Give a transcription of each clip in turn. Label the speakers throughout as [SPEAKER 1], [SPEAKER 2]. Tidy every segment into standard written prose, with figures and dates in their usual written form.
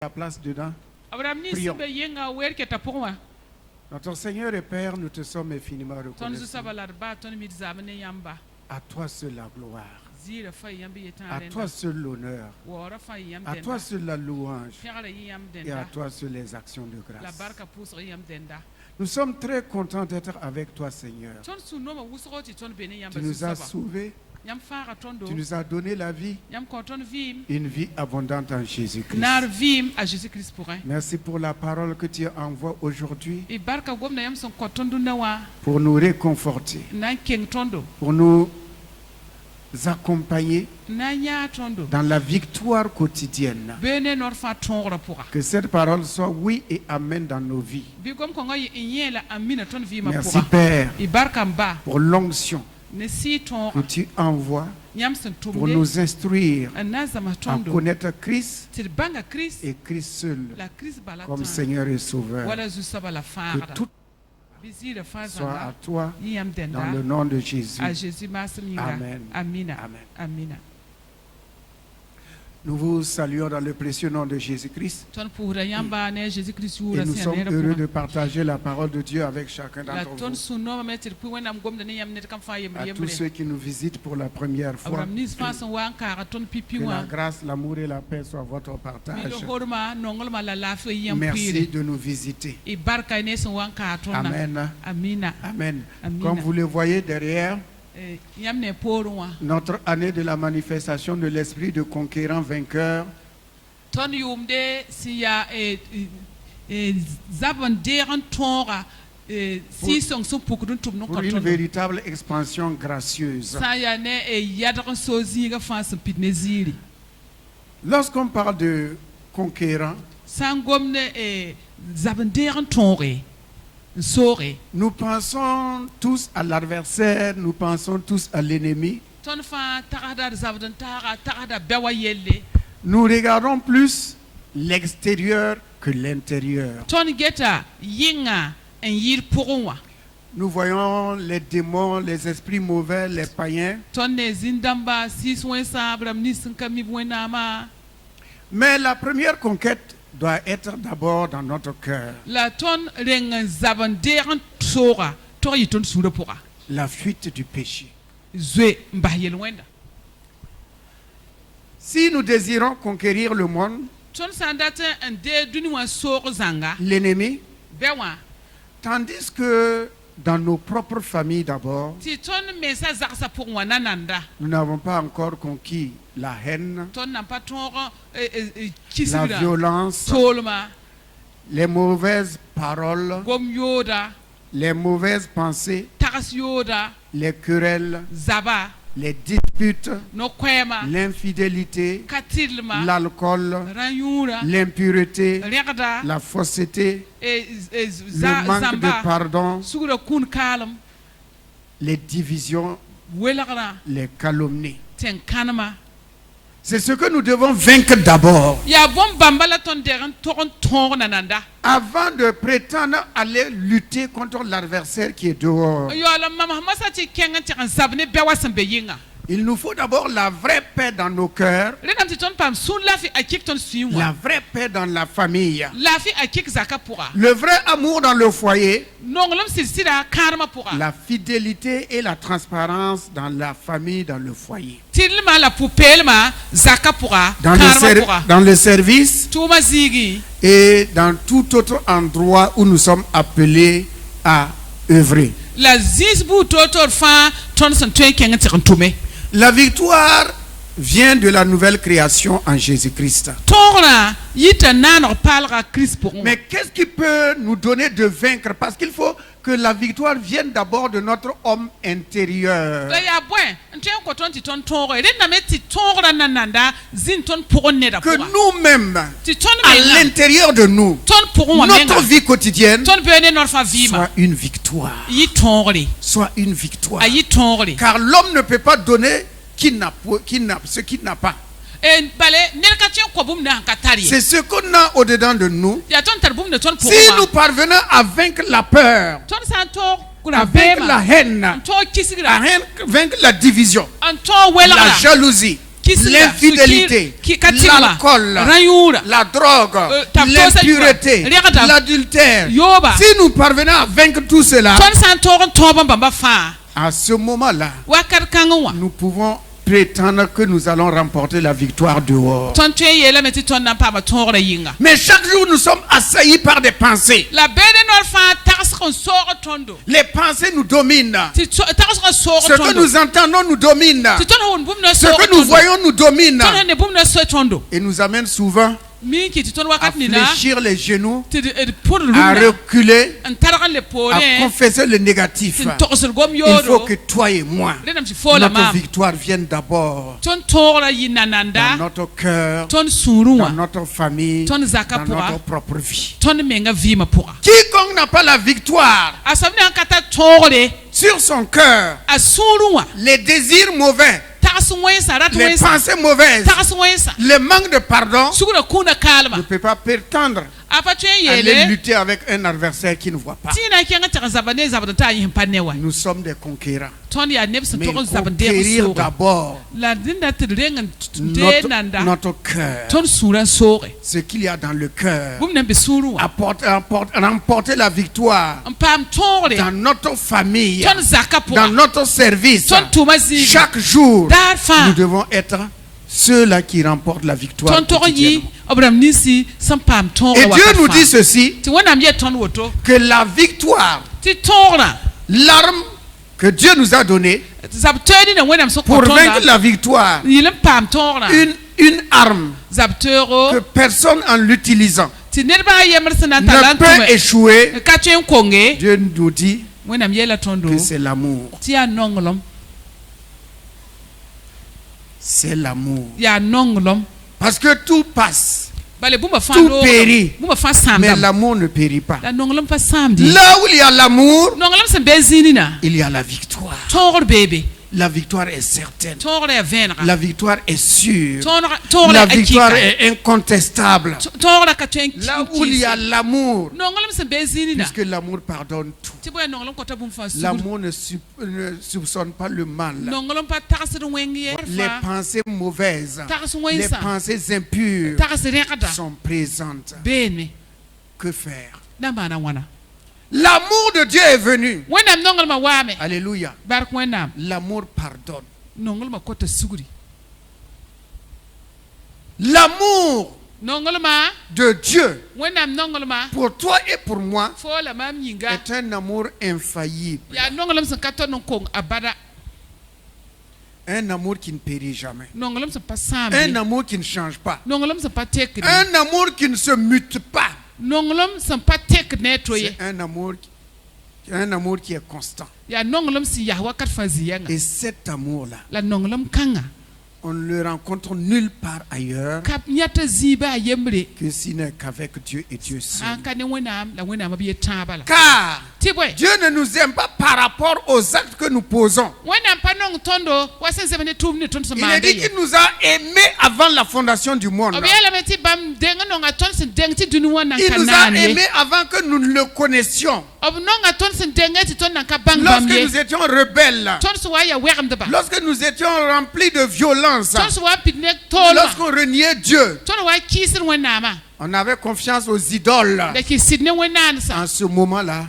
[SPEAKER 1] la place dedans. Prions. Notre Seigneur et Père, nous te sommes infiniment reconnaissants. À toi seul la gloire. À toi seul l'honneur. À toi seul la louange. Et à toi seul les actions de grâce. Nous sommes très contents d'être avec toi, Seigneur. Tu nous as sauvés. Tu nous as donné la vie, une vie abondante en Jésus-Christ. Merci pour la parole que tu envoies aujourd'hui, pour nous réconforter, pour nous accompagner dans la victoire quotidienne. Que cette parole soit oui et amen dans nos vies. Merci Père pour l'onction que tu envoies pour nous instruire à connaître Christ et Christ seul comme Seigneur et Sauveur. Que tout soit à toi dans le nom de Jésus. Amen. Amen. Nous vous saluons dans le précieux nom de Jésus-Christ. Et nous sommes heureux de partager la parole de Dieu avec chacun d'entre vous. À tous ceux qui nous visitent pour la première fois, que la grâce, l'amour et la paix soient votre partage. Merci de nous visiter. Amen. Amen. Comme vous le voyez derrière, notre année de la manifestation de l'esprit de conquérant vainqueur pour une véritable expansion gracieuse. Lorsqu'on parle de conquérant, nous pensons tous à l'adversaire, nous pensons tous à l'ennemi. Nous regardons plus l'extérieur que l'intérieur. Nous voyons les démons, les esprits mauvais, les païens. Mais la première conquête doit être d'abord dans notre cœur. La fuite du péché. Si nous désirons conquérir le monde, l'ennemi, tandis que dans nos propres familles d'abord, nous n'avons pas encore conquis la haine, la violence, les mauvaises paroles, les mauvaises pensées, les querelles, les disputes, l'infidélité, l'alcool, l'impureté, la fausseté, le manque de pardon, les divisions, les calomnies. C'est ce que nous devons vaincre d'abord, avant de prétendre aller lutter contre l'adversaire qui est dehors. Il nous faut d'abord la vraie paix dans nos cœurs, la vraie paix dans la famille, le vrai amour dans le foyer, la fidélité et la transparence dans la famille, dans le foyer, dans le service et dans tout autre endroit où nous sommes appelés à œuvrer. La victoire vient de la nouvelle création en Jésus-Christ. Mais qu'est-ce qui peut nous donner de vaincre? Parce qu'il faut que la victoire vienne d'abord de notre homme intérieur. Que nous-mêmes, à l'intérieur de nous, notre vie quotidienne soit une victoire. Soit une victoire. Car l'homme ne peut pas donner ce qu'il n'a pas. C'est ce qu'on a au-dedans de nous. Si nous parvenons à vaincre la peur, à vaincre la haine, à vaincre la division, la jalousie, l'infidélité, l'alcool, la drogue, l'impureté, l'adultère. Si nous parvenons à vaincre tout cela, à ce moment-là, nous pouvons prétendre que nous allons remporter la victoire dehors. Mais chaque jour, nous sommes assaillis par des pensées. Les pensées nous dominent. Ce que nous entendons nous domine. Ce que nous voyons nous domine. Et nous amène souvent à fléchir les genoux, à reculer, à confesser le négatif. Il faut que toi et moi, notre victoire vienne d'abord dans notre cœur, dans notre famille, dans notre propre vie. Quiconque n'a pas la victoire sur son cœur, les désirs mauvais, les pensées mauvaises, le manque de pardon, ne peut pas prétendre aller lutter avec un adversaire qui ne voit pas. Nous sommes des conquérants. Mais conquérir d'abord notre cœur, ce qu'il y a dans le cœur, remporter la victoire dans notre famille, dans notre service. Chaque jour, nous devons être ceux-là qui remportent la victoire. Et Dieu nous dit ceci, que la victoire, l'arme que Dieu nous a donnée pour vaincre la victoire, une arme que personne en l'utilisant ne peut échouer. Dieu nous dit que c'est l'amour. C'est l'amour. Parce que tout passe, tout périt, mais l'amour ne périt pas. Là où il y a l'amour, il y a la victoire. La victoire est certaine. La victoire est sûre. La victoire est incontestable. Là où il y a l'amour, puisque l'amour pardonne tout. L'amour ne soupçonne pas le mal. Les pensées mauvaises, les pensées impures sont présentes. Que faire? L'amour de Dieu est venu. Alléluia. L'amour pardonne. L'amour de Dieu pour toi et pour moi est un amour infaillible. Un amour qui ne périt jamais. Un amour qui ne change pas. Un amour qui ne se mute pas. C'est un amour qui est constant. Et cet amour-là, on ne le rencontre nulle part ailleurs que s'il n'est qu'avec Dieu et Dieu seul. Car Dieu ne nous aime pas par rapport aux actes que nous posons. Il a dit qu'il nous a aimés avant la fondation du monde. Il nous a aimés avant que nous ne le connaissions. Lorsque nous étions rebelles, lorsque nous étions remplis de violence, lorsqu'on reniait Dieu, on avait confiance aux idoles. En ce moment-là,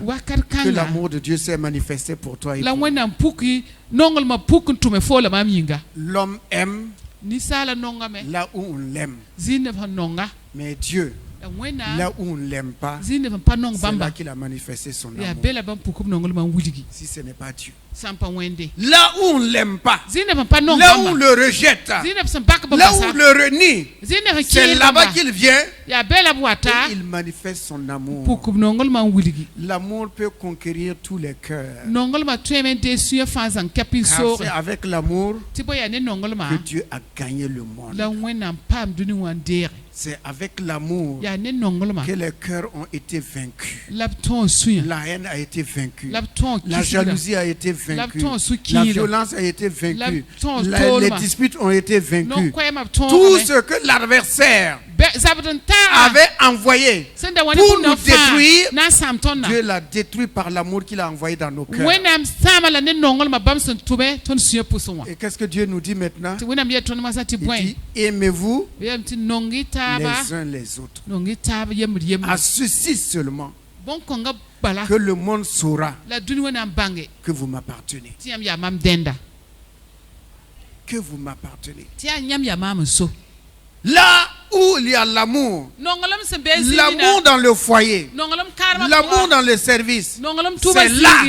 [SPEAKER 1] que l'amour de Dieu s'est manifesté pour toi et pour moi. L'homme aime là où on l'aime. Mais Dieu, là où on ne l'aime pas, c'est là qu'il a manifesté son amour. Si ce n'est pas Dieu. Là où on ne l'aime pas, là où on le rejette, là où on le renie, c'est là-bas qu'il vient et il manifeste son amour. L'amour peut conquérir tous les cœurs. Car c'est avec l'amour que Dieu a gagné le monde. C'est avec l'amour que les cœurs ont été vaincus. La haine a été vaincue. La jalousie a été vaincue. vaincu. La violence a été vaincue. Les disputes ont été vaincues. Tout ce que l'adversaire avait envoyé pour nous détruire, Dieu l'a détruit par l'amour qu'il a envoyé dans nos cœurs. Et qu'est-ce que Dieu nous dit maintenant? Il dit, aimez-vous les uns les autres. À ceci seulement que le monde saura que vous m'appartenez. Que vous m'appartenez. Là où il y a l'amour, l'amour dans le foyer, l'amour dans le service, c'est là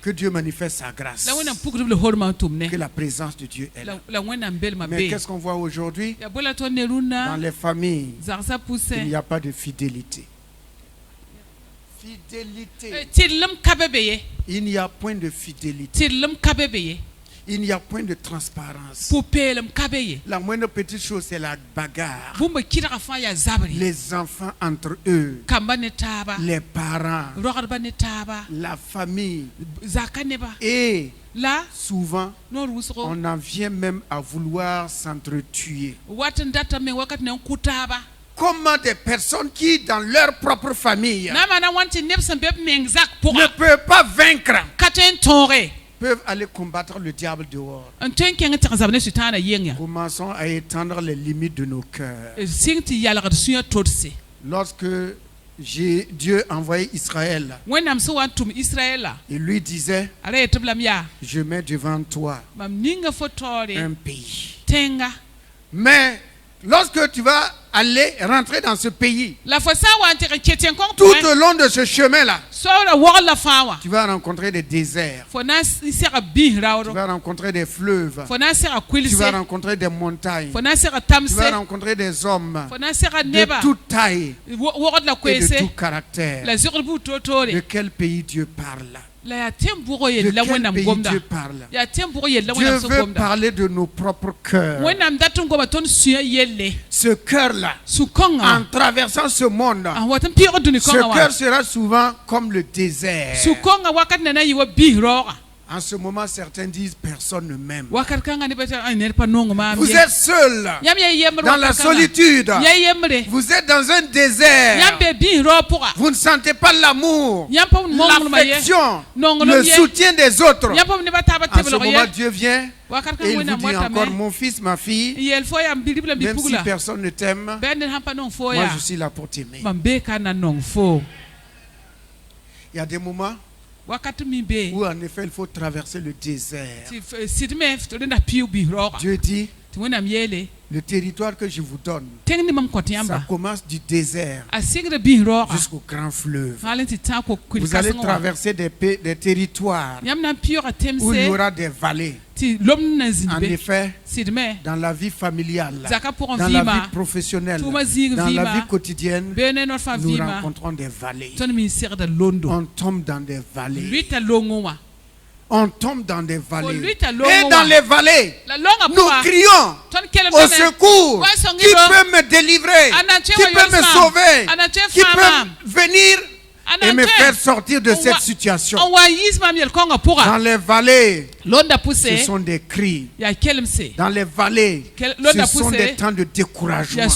[SPEAKER 1] que Dieu manifeste sa grâce, que la présence de Dieu est là. Mais qu'est-ce qu'on voit aujourd'hui? Dans les familles, il n'y a pas de fidélité. Il n'y a point de fidélité. Il n'y a point de transparence. La moindre petite chose, c'est la bagarre. Les enfants entre eux, les parents, la famille. Et là, souvent, on en vient même à vouloir s'entretuer. Comment des personnes qui, dans leur propre famille, ne peuvent pas vaincre, peuvent aller combattre le diable dehors. Commençons à étendre les limites de nos cœurs. Lorsque Dieu a envoyé Israël, il lui disait, je mets devant toi un pays. Mais lorsque tu vas aller rentrer dans ce pays, tout au long de ce chemin-là, tu vas rencontrer des déserts, tu vas rencontrer des fleuves, tu vas rencontrer des montagnes, tu vas rencontrer des hommes de toute taille et de tout caractère. De quel pays Dieu parle? De quel pays Dieu parle? Dieu veut parler de nos propres cœurs. Ce cœur-là, en traversant ce monde, ce cœur sera souvent comme le désert. En ce moment, certains disent personne ne m'aime. Vous êtes seul dans la solitude. Vous êtes dans un désert. Vous ne sentez pas l'amour, l'affection, le soutien des autres. En ce moment, Dieu vient et il vous dit encore, mon fils, ma fille, même si personne ne t'aime, moi je suis là pour t'aimer. Il y a des moments où en effet il faut traverser le désert. Dieu dit, le territoire que je vous donne, ça commence du désert jusqu'au grand fleuve. Vous allez traverser des territoires où il y aura des vallées. En effet, dans la vie familiale, dans la vie professionnelle, dans la vie quotidienne, nous rencontrons des vallées. On tombe dans des vallées. On tombe dans des vallées. Et dans les vallées, nous crions au secours. Qui peut me délivrer? Qui peut me sauver? Qui peut venir et me faire sortir de cette situation? Dans les vallées, ce sont des cris. Dans les vallées, ce sont des temps de découragement.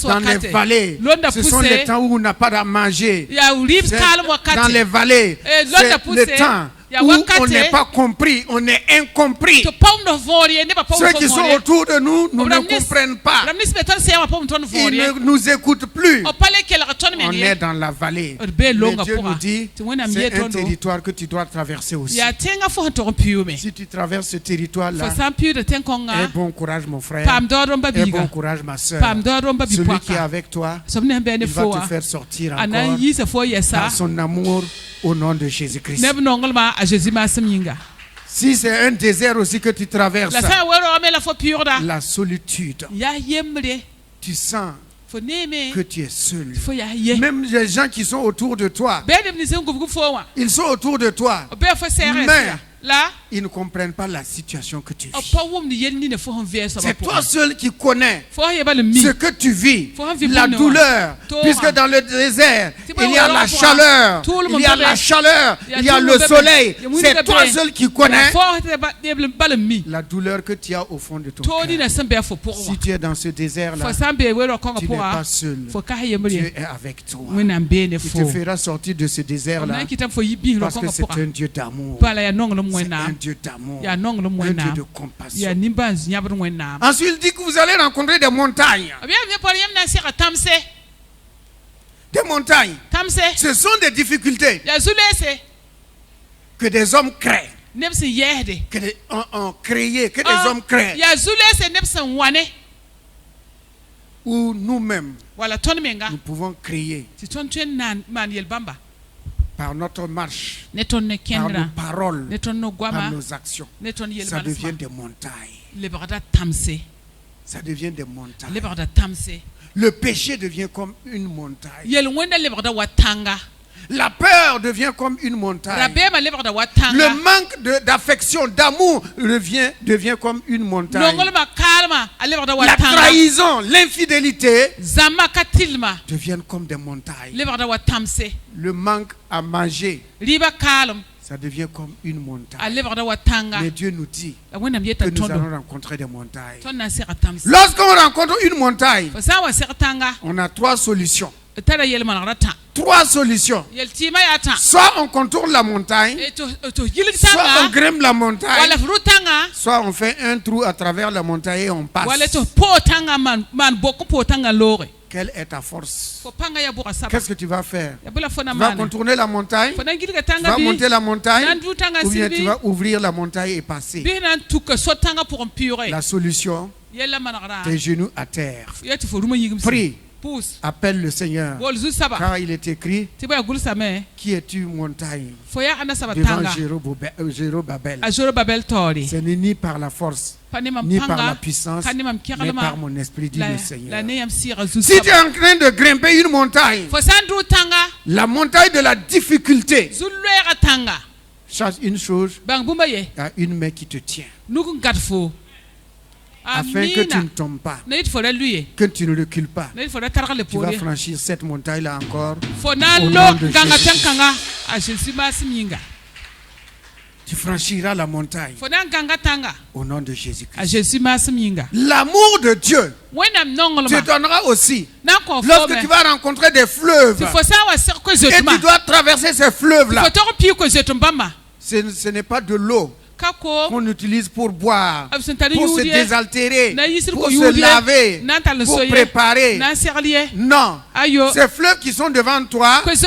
[SPEAKER 1] Dans les vallées, ce sont les temps où on n'a pas à manger. Dans les vallées, c'est le temps où on n'est pas compris, on est incompris. Ceux qui sont autour de nous ne comprennent pas. Ils ne nous écoutent plus. On est dans la vallée. Mais Dieu nous dit, c'est un territoire que tu dois traverser aussi. Si tu traverses ce territoire-là, aie bon courage mon frère, aie bon courage ma soeur. Celui qui est avec toi, il va te faire sortir encore dans son amour au nom de Jésus-Christ. Si c'est un désert aussi que tu traverses, la solitude, tu sens que tu es seul. Même les gens qui sont autour de toi, ils sont autour de toi, mais ils ne comprennent pas la situation que tu vis. C'est toi seul qui connais ce que tu vis, la douleur, puisque dans le désert, il y a la chaleur, il y a le soleil. C'est toi seul qui connais la douleur que tu as au fond de ton cœur. Si tu es dans ce désert-là, tu n'es pas seul. Dieu est avec toi. Il te fera sortir de ce désert-là parce que c'est un Dieu d'amour. C'est un Dieu d'amour, un Dieu de compassion. Ensuite, il dit que vous allez rencontrer des montagnes. Des montagnes. Ce sont des difficultés que des hommes créent. Que des hommes créent. Ou nous-mêmes, nous pouvons créer. Par notre marche, par nos paroles, par nos actions, ça devient des montagnes. Ça devient des montagnes. Le péché devient comme une montagne. La peur devient comme une montagne. Le manque d'affection, d'amour devient comme une montagne. La trahison, l'infidélité deviennent comme des montagnes. Le manque à manger, ça devient comme une montagne. Mais Dieu nous dit que nous allons rencontrer des montagnes. Lorsqu'on rencontre une montagne, on a trois solutions. Trois solutions. Soit on contourne la montagne, soit on grimpe la montagne, soit on fait un trou à travers la montagne et on passe. Quelle est ta force? Qu'est-ce que tu vas faire? Tu vas contourner la montagne, tu vas monter la montagne, ou bien tu vas ouvrir la montagne et passer. La solution, tes genoux à terre. Prie. Appelle le Seigneur, car il est écrit: qui es-tu, montagne, devant Jérobabel? Ce n'est ni par la force, ni par la puissance, mais par mon esprit, dit le Seigneur. Si tu es en train de grimper une montagne, la montagne de la difficulté, cherche une chose, il y a une main qui te tient, afin que tu ne tombes pas, que tu ne recules pas. Tu vas franchir cette montagne-là encore au nom de Jésus. Tu franchiras la montagne au nom de Jésus-Christ. L'amour de Dieu te donnera aussi. Lorsque tu vas rencontrer des fleuves et tu dois traverser ces fleuves-là, ce n'est pas de l'eau qu'on utilise pour boire, pour se désaltérer, pour se laver, pour préparer. Non. Ces fleuves qui sont devant toi, ce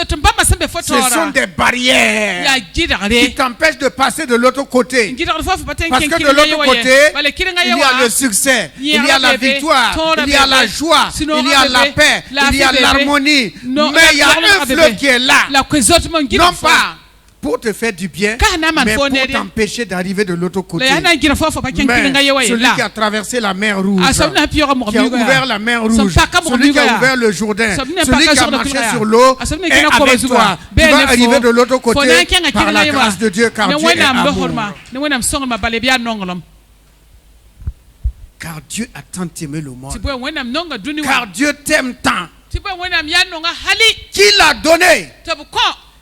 [SPEAKER 1] sont des barrières qui t'empêchent de passer de l'autre côté. Parce que de l'autre côté, il y a le succès, il y a la victoire, il y a la joie, il y a la paix, il y a l'harmonie. Mais il y a un fleuve qui est là. Non pas pour te faire du bien, mais pour t'empêcher d'arriver de l'autre côté. Mais celui qui a traversé la mer Rouge, qui a ouvert la mer Rouge, celui qui a ouvert le Jourdain, celui qui a marché sur l'eau est avec toi. Tu vas arriver de l'autre côté par la grâce de Dieu, car Dieu est amour. Car Dieu a tant aimé le monde. Car Dieu t'aime tant qu'il a donné.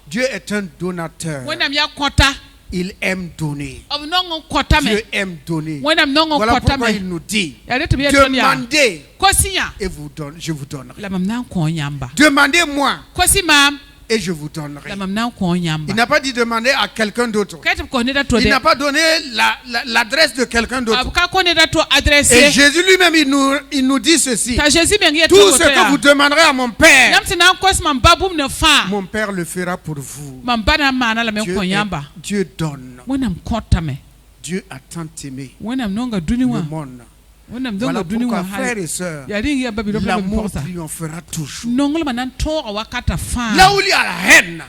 [SPEAKER 1] Dieu est un donateur. Il aime donner. Dieu aime donner. Voilà pourquoi il nous dit: demandez et je vous donnerai. Demandez-moi et je vous donnerai. Il n'a pas dit demander à quelqu'un d'autre. Il n'a pas donné l'adresse de quelqu'un d'autre. Et Jésus lui-même, il nous dit ceci: tout ce que vous demanderez à mon Père, mon Père le fera pour vous. Dieu donne. Dieu a tant aimé le monde. Voilà pourquoi, frères et sœurs, l'amour triomphera toujours. Là où il y a la haine,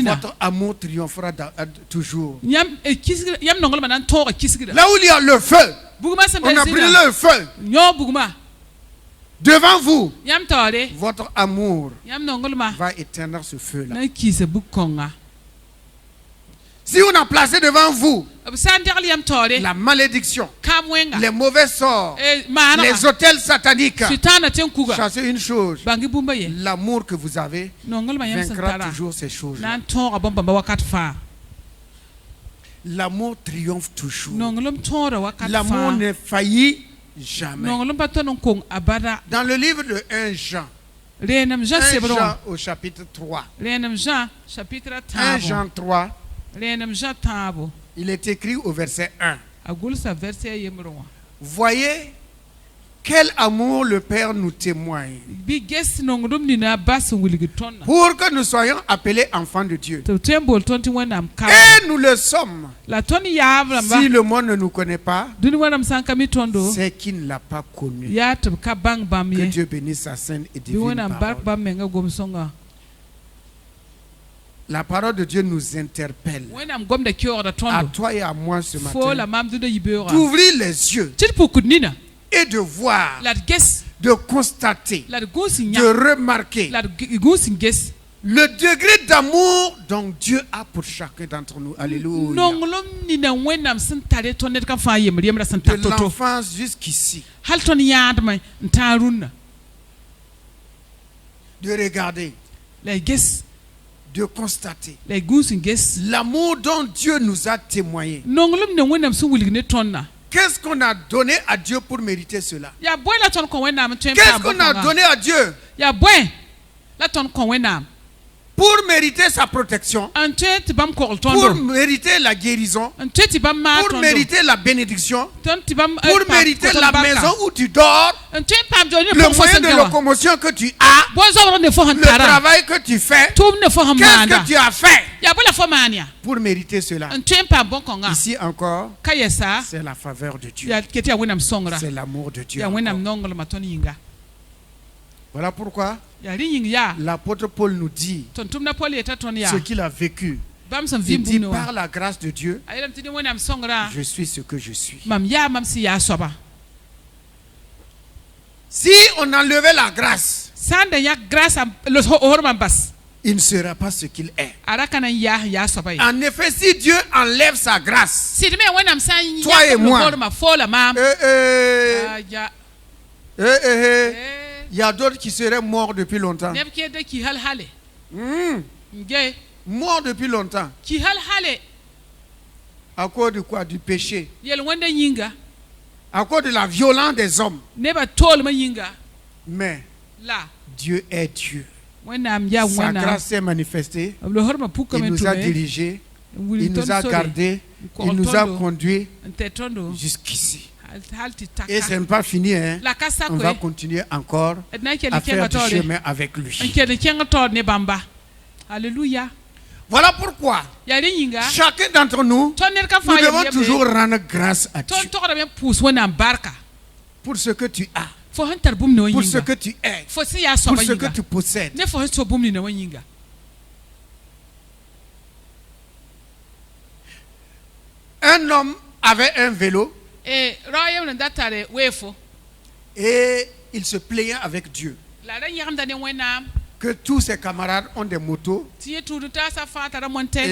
[SPEAKER 1] votre amour triomphera toujours. Là où il y a le feu, on a pris le feu devant vous, votre amour va éteindre ce feu-là. Si on a placé devant vous la malédiction, les mauvais sorts, les hôtels sataniques, sachez une chose, l'amour que vous avez vaincra toujours ces choses-là. L'amour triomphe toujours. L'amour ne faillit jamais. Dans le livre de 1 Jean, 1 Jean au chapitre 3, 1 Jean 3, il est écrit au verset 1. Voyez quel amour le Père nous témoigne pour que nous soyons appelés enfants de Dieu. Et nous le sommes. Si le monde ne nous connaît pas, c'est qu'il ne l'a pas connu. Que Dieu bénisse sa sainte et divine parole. La parole de Dieu nous interpelle, à toi et à moi ce matin, d'ouvrir les yeux et de voir, de constater, de remarquer le degré d'amour dont Dieu a pour chacun d'entre nous. Alléluia. De l'enfance jusqu'ici. De regarder. De constater l'amour dont Dieu nous a témoigné. Qu'est-ce qu'on a donné à Dieu pour mériter cela? Qu'est-ce qu'on a donné à Dieu pour mériter sa protection, pour mériter la guérison, pour mériter la bénédiction, pour mériter la maison où tu dors, le moyen de locomotion que tu as, le travail que tu fais? Qu'est-ce que tu as fait pour mériter cela? Ici encore, c'est la faveur de Dieu, c'est l'amour de Dieu. Voilà pourquoi l'apôtre Paul nous dit ce qu'il a vécu. Il dit, par la grâce de Dieu, je suis ce que je suis. Si on enlevait la grâce, il ne sera pas ce qu'il est. En effet, si Dieu enlève sa grâce, toi et moi, il y a d'autres qui seraient morts depuis longtemps. Morts depuis longtemps. À cause de quoi? Du péché. À cause de la violence des hommes. Mais Dieu est Dieu. Sa grâce s'est manifestée. Il nous a dirigés. Il nous a gardés. Il nous a conduits jusqu'ici. Et ce n'est pas fini, hein? On va continuer encore à faire du chemin avec lui. Alléluia. Voilà pourquoi chacun d'entre nous, nous devons toujours rendre grâce à Dieu pour ce que tu as, pour ce que tu es, pour ce que tu possèdes. Un homme avait un vélo. Et il se plaignait avec Dieu que tous ses camarades ont des motos et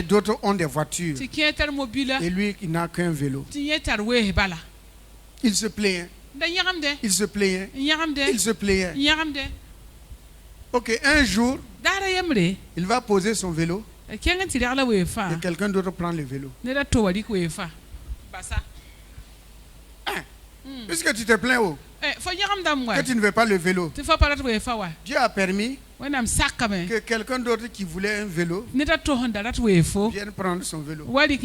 [SPEAKER 1] d'autres ont des voitures. Et lui, il n'a qu'un vélo. Il se plaignait. Il se plaignait. Il se plaignait. Ok, un jour, il va poser son vélo et quelqu'un d'autre prend le vélo. Puisque tu te plains que tu ne veux pas le vélo, Dieu a permis que quelqu'un d'autre qui voulait un vélo vienne prendre son vélo. Mais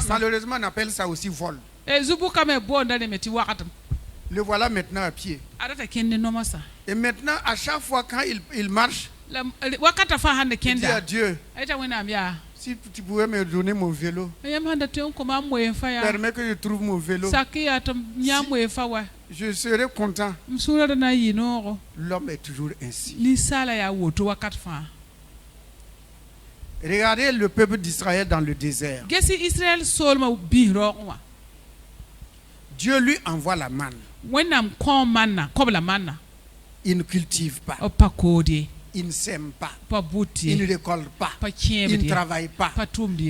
[SPEAKER 1] malheureusement, on appelle ça aussi vol. Le voilà maintenant à pied. Et maintenant, à chaque fois quand il marche, il dit à Dieu, si tu pouvais me donner mon vélo, permets que je trouve mon vélo, je serais content. L'homme est toujours ainsi. Regardez le peuple d'Israël dans le désert. Dieu lui envoie la manne. Il ne cultive pas. ils ne sèment pas, ils ne récoltent pas, ils ne travaillent pas.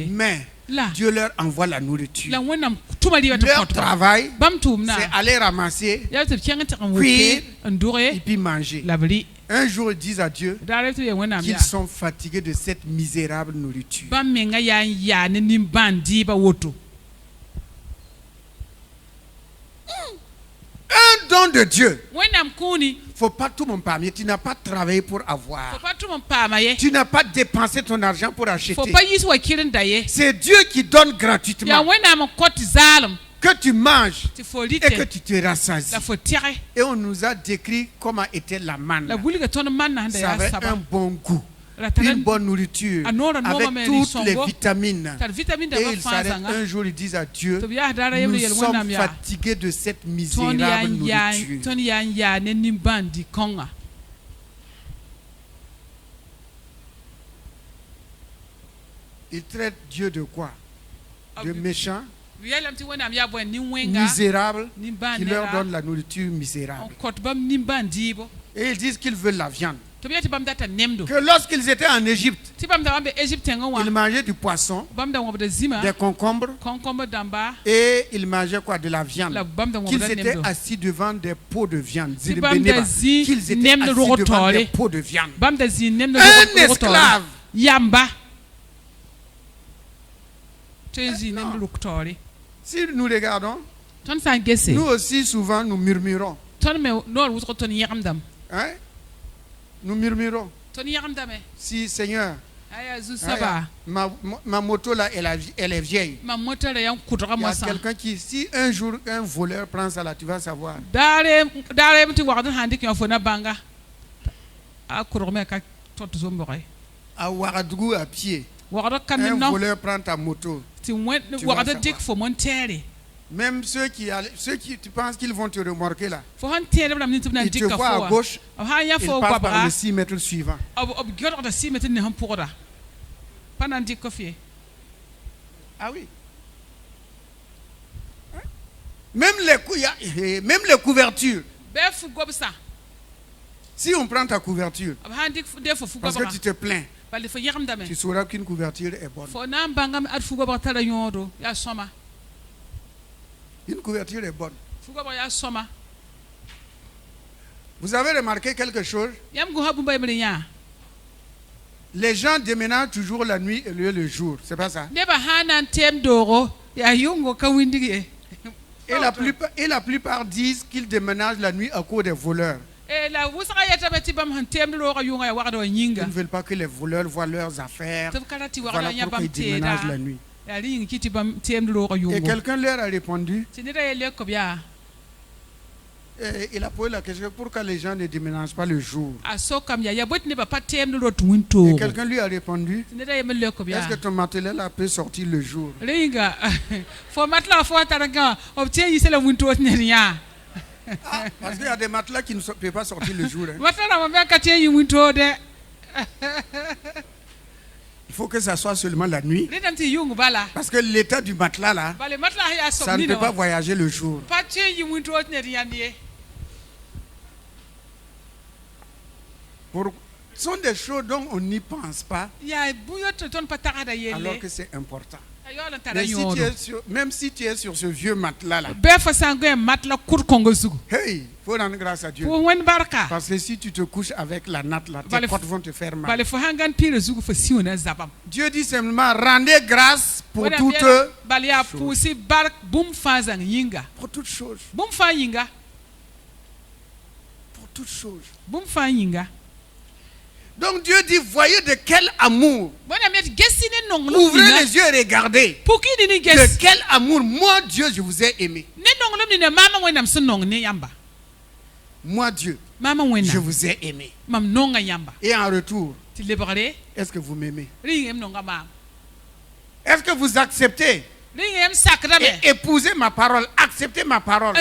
[SPEAKER 1] Mais Dieu leur envoie la nourriture. Leur travail, c'est aller ramasser, cuire et puis manger. Un jour, ils disent à Dieu qu'ils sont fatigués de cette misérable nourriture. Un don de Dieu. Faut pas tout mon parmi. Tu n'as pas travaillé pour avoir. Tu n'as pas dépensé ton argent pour acheter. C'est Dieu qui donne gratuitement. Que tu manges et que tu te rassasies. Et on nous a décrit comment était la manne. Ça avait un bon goût, une bonne nourriture avec toutes les vitamines. Et ils s'arrêtent un jour, ils disent à Dieu, nous sommes fatigués de cette misérable nourriture. Ils traitent Dieu de quoi? De méchant, misérable, qui leur donne la nourriture misérable. Et ils disent qu'ils veulent la viande. Que lorsqu'ils étaient en Égypte, ils mangeaient du poisson, des concombres, et ils mangeaient quoi? De la viande. Qu'ils étaient assis devant des pots de viande. Qu'ils étaient assis devant des pots de viande. Un esclave. Si nous regardons, nous aussi souvent nous murmurons. Hein? Nous murmurons. Si Seigneur, ma moto là, elle est vieille. Il y a quelqu'un qui, si un jour un voleur prend ça là, tu vas savoir. À Ouagadougou à pied, un voleur prend ta moto. Même ceux qui tu penses qu'ils vont te remorquer là, ils te voient à gauche, ils passent par le 6 mètres suivant. Ah oui. Même les couvertures. Si on prend ta couverture, parce que tu te plains, tu sauras qu'une couverture est bonne. Une couverture est bonne. Vous avez remarqué quelque chose? Les gens déménagent toujours la nuit et le jour. C'est pas ça? Et la plupart disent qu'ils déménagent la nuit à cause des voleurs. Ils ne veulent pas que les voleurs voient leurs affaires. Voilà pourquoi ils déménagent la nuit. Et quelqu'un leur a répondu. Il a posé la question, pourquoi les gens ne déménagent pas le jour? Et quelqu'un lui a répondu, est-ce que ton matelas là peut sortir le jour? Ah, parce qu'il y a des matelas qui ne peuvent pas sortir le jour. Hein. Il faut que ça soit seulement la nuit. Parce que l'état du matelas là, ça ne peut pas voyager le jour. Ce sont des choses dont on n'y pense pas, alors que c'est important. Mais même si tu es sur ce vieux matelas là, hey, faut rendre grâce à Dieu. Parce que si tu te couches avec la natte là, tes côtes vont te faire mal. Dieu dit simplement rendez grâce pour toutes choses. Pour toutes choses. Pour toutes choses. Donc Dieu dit, voyez de quel amour. Ouvrez les yeux et regardez. De quel amour, moi Dieu, je vous ai aimé. Moi Dieu, je vous ai aimé. Et en retour, est-ce que vous m'aimez? Est-ce que vous acceptez et épousez ma parole, acceptez ma parole?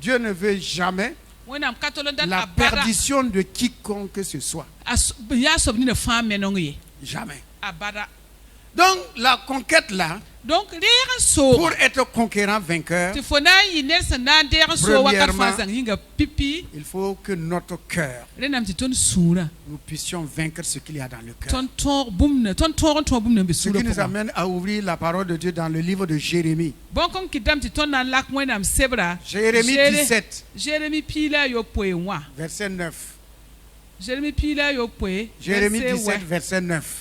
[SPEAKER 1] Dieu ne veut jamais la perdition de quiconque que ce soit. Jamais. Donc la conquête là, pour être conquérant, vainqueur, premièrement, il faut que notre cœur, nous puissions vaincre ce qu'il y a dans le cœur. Ce qui nous amène à ouvrir la parole de Dieu dans le livre de Jérémie. Jérémie 17, verset 9. Jérémie 17, verset 9.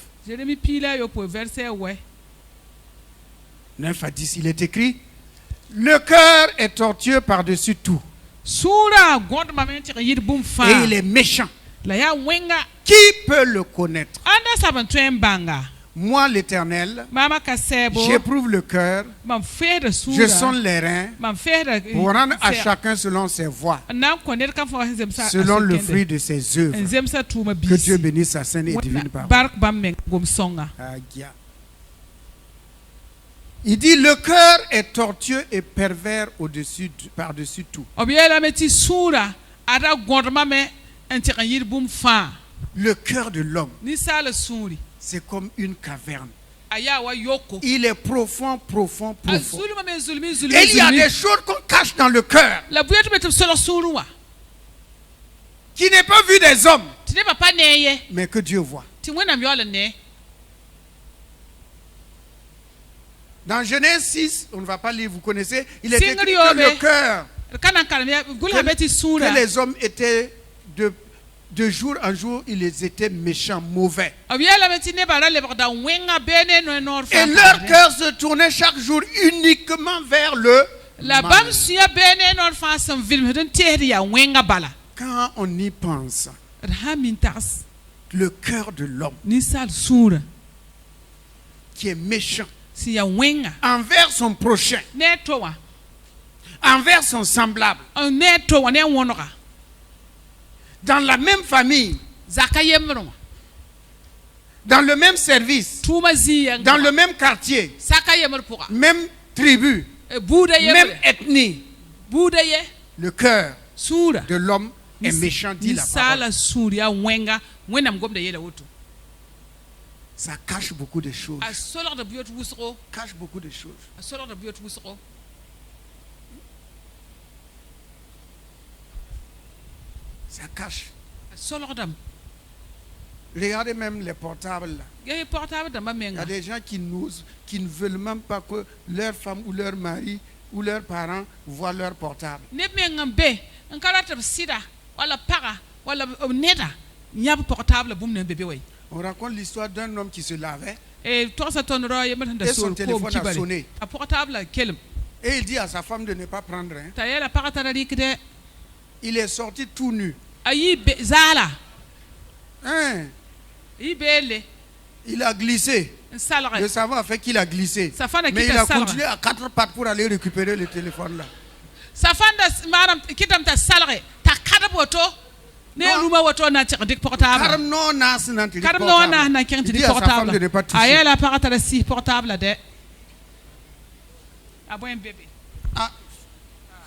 [SPEAKER 1] 9 à 10, il est écrit: le cœur est tortueux par-dessus tout, et il est méchant. Qui peut le connaître? Moi, l'Éternel, j'éprouve le cœur, je sonde les reins, pour rendre à chacun selon ses voies, selon le fruit de ses œuvres. Que Dieu bénisse sa sainte et divine parole. Il dit: le cœur est tortueux et pervers par-dessus tout. Le cœur de l'homme, c'est comme une caverne. Il est profond, profond, profond. Et il y a des choses qu'on cache dans le cœur, qui n'est pas vu des hommes, mais que Dieu voit. Dans Genèse 6, on ne va pas lire, vous connaissez, il est écrit que le cœur, que les hommes étaient de jour en jour, ils étaient méchants, mauvais. Et leur cœur se tournait chaque jour uniquement vers le mal. Quand on y pense, le cœur de l'homme qui est méchant envers son prochain, envers son semblable, dans la même famille, dans le même service, dans le même quartier, même tribu, même ethnie, le cœur de l'homme est méchant, dit la parole. Ça cache beaucoup de choses. Cache beaucoup de choses. Ça cache. Regardez même les portables là. Il y a des gens qui ne veulent même pas que leur femme ou leur mari ou leurs parents voient leur portable. On raconte l'histoire d'un homme qui se lavait et son téléphone a sonné. Et il dit à sa femme de ne pas prendre. Il est sorti tout nu. Il a glissé. Le savant a fait qu'il a glissé. Mais il a continué à quatre pattes pour aller récupérer le téléphone là. Il dit à sa femme de ne pas toucher. Ah,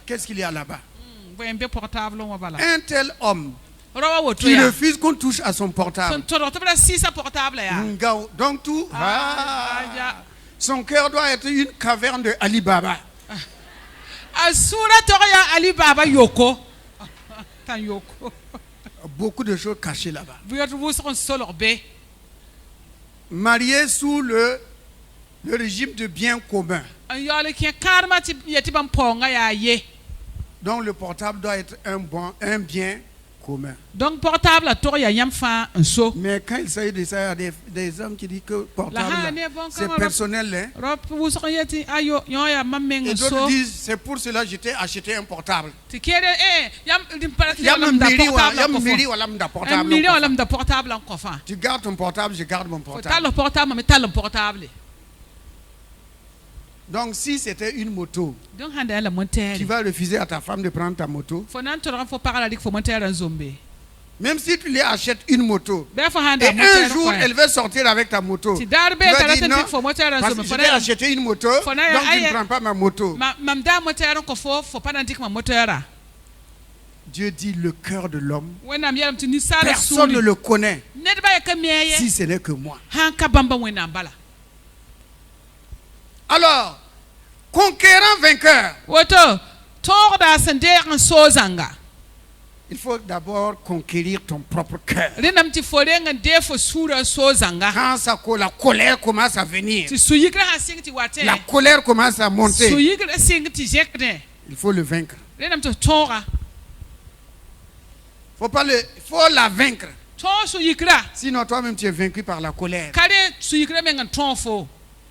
[SPEAKER 1] qu'est-ce qu'il y a là-bas? Un tel homme qui refuse qu'on touche à son portable. Donc tout, son cœur doit être une caverne de Ali Baba. Beaucoup de choses cachées là-bas. Marié sous le régime de bien commun. Donc le portable doit être un bien commun. Donc portable mais quand il s'agit de ça, il y a des hommes qui disent que portable c'est personnel. Et d'autres disent c'est pour cela que j'ai acheté un portable. Tu gardes ton portable, je garde mon portable. Donc si c'était une moto, tu vas refuser à ta femme de prendre ta moto. Même si tu lui achètes une moto, et un jour elle veut sortir avec ta moto, tu vas dire non, parce que je t'ai acheté une moto, donc tu ne prends pas ma moto. Dieu dit le cœur de l'homme, personne ne le connaît si ce n'est que moi. Alors, conquérant vainqueur. Il faut d'abord conquérir ton propre cœur. Quand la colère commence à venir, la colère commence à monter, il faut le vaincre. Il faut la vaincre. Sinon, toi-même, tu es vaincu par la colère.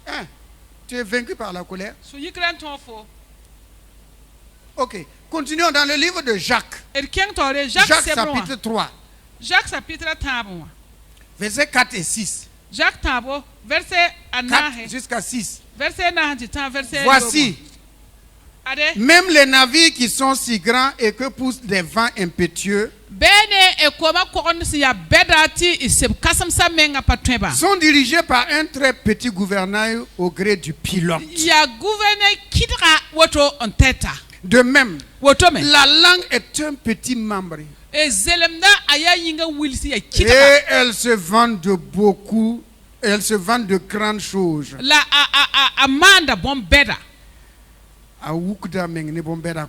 [SPEAKER 1] Hein? Tu es vaincu par la colère. Ok. Continuons dans le livre de Jacques. Jacques chapitre 3. Versets 4 et 6. 4 jusqu'à 6. Voici. Même les navires qui sont si grands et que poussent des vents impétueux sont dirigés par un très petit gouvernail au gré du pilote. De même, la langue est un petit membre. Et elle se vend de beaucoup, elle se vend de grandes choses.